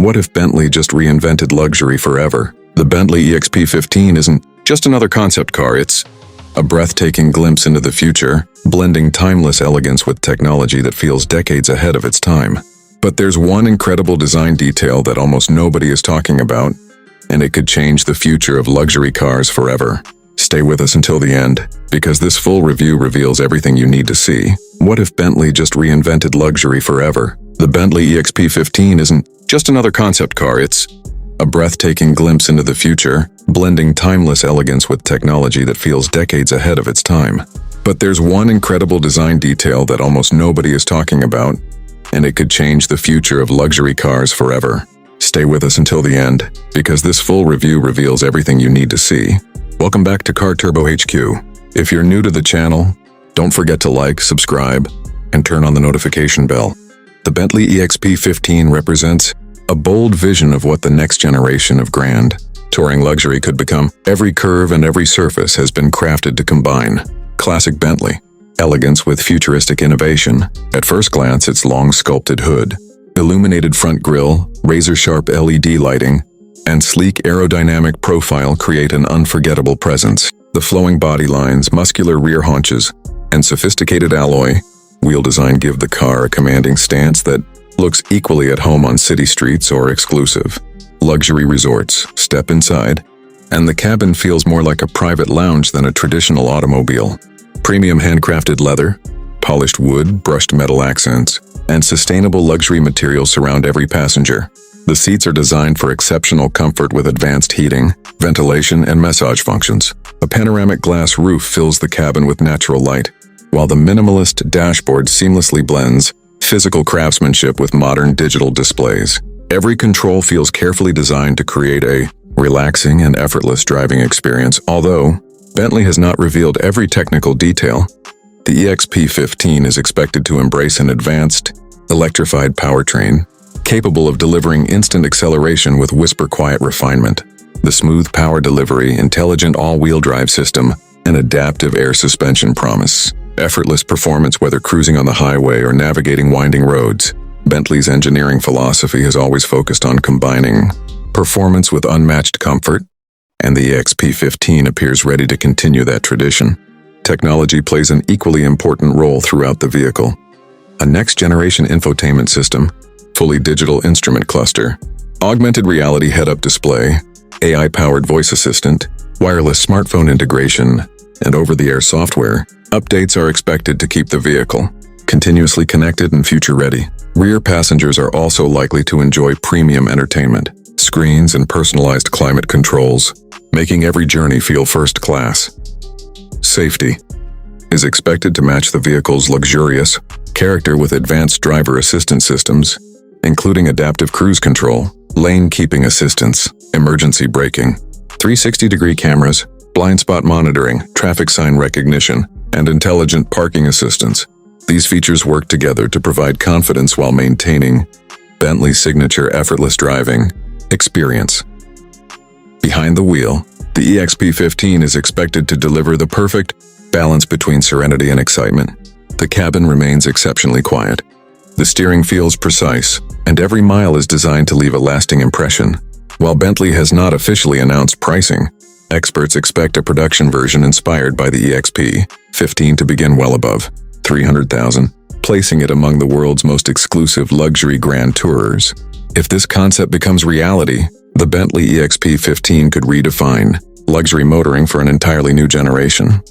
What if Bentley just reinvented luxury forever? The Bentley EXP 15 isn't just another concept car, it's a breathtaking glimpse into the future, blending timeless elegance with technology that feels decades ahead of its time. But there's one incredible design detail that almost nobody is talking about, and it could change the future of luxury cars forever. Stay with us until the end, because this full review reveals everything you need to see. What if Bentley just reinvented luxury forever? The Bentley EXP 15 isn't just another concept car, it's a breathtaking glimpse into the future, blending timeless elegance with technology that feels decades ahead of its time. But there's one incredible design detail that almost nobody is talking about, and it could change the future of luxury cars forever. Stay with us until the end, because this full review reveals everything you need to see. Welcome back to Car Turbo HQ. If you're new to the channel, don't forget to like, subscribe, and turn on the notification bell. The Bentley EXP 15 represents a bold vision of what the next generation of grand touring luxury could become. Every curve and every surface has been crafted to combine classic Bentley elegance with futuristic innovation. At first glance, its long sculpted hood, illuminated front grille, razor-sharp LED lighting, and sleek aerodynamic profile create an unforgettable presence. The flowing body lines, muscular rear haunches, and sophisticated alloy wheel design give the car a commanding stance that looks equally at home on city streets or exclusive luxury resorts. Step inside, and the cabin feels more like a private lounge than a traditional automobile. Premium handcrafted leather, polished wood, brushed metal accents, and sustainable luxury materials surround every passenger. The seats are designed for exceptional comfort with advanced heating, ventilation, and massage functions. A panoramic glass roof fills the cabin with natural light, while the minimalist dashboard seamlessly blends physical craftsmanship with modern digital displays. Every control feels carefully designed to create a relaxing and effortless driving experience. Although Bentley has not revealed every technical detail, the EXP 15 is expected to embrace an advanced, electrified powertrain, capable of delivering instant acceleration with whisper-quiet refinement. The smooth power delivery, intelligent all-wheel drive system, and adaptive air suspension promise effortless performance whether cruising on the highway or navigating winding roads. Bentley's engineering philosophy has always focused on combining performance with unmatched comfort, and the EXP 15 appears ready to continue that tradition. Technology plays an equally important role throughout the vehicle. A next-generation infotainment system, fully digital instrument cluster, augmented reality head-up display, AI-powered voice assistant, wireless smartphone integration, and over-the-air software updates are expected to keep the vehicle continuously connected and future-ready. Rear passengers are also likely to enjoy premium entertainment, screens, and personalized climate controls, making every journey feel first class. Safety is expected to match the vehicle's luxurious character with advanced driver assistance systems, including adaptive cruise control, lane keeping assistance, emergency braking, 360-degree cameras, blind spot monitoring, traffic sign recognition, and intelligent parking assistance. These features work together to provide confidence while maintaining Bentley's signature effortless driving experience. Behind the wheel, the EXP 15 is expected to deliver the perfect balance between serenity and excitement. The cabin remains exceptionally quiet. The steering feels precise, and every mile is designed to leave a lasting impression. While Bentley has not officially announced pricing, experts expect a production version inspired by the EXP 15 to begin well above $300,000, placing it among the world's most exclusive luxury grand tourers. If this concept becomes reality, the Bentley EXP 15 could redefine luxury motoring for an entirely new generation.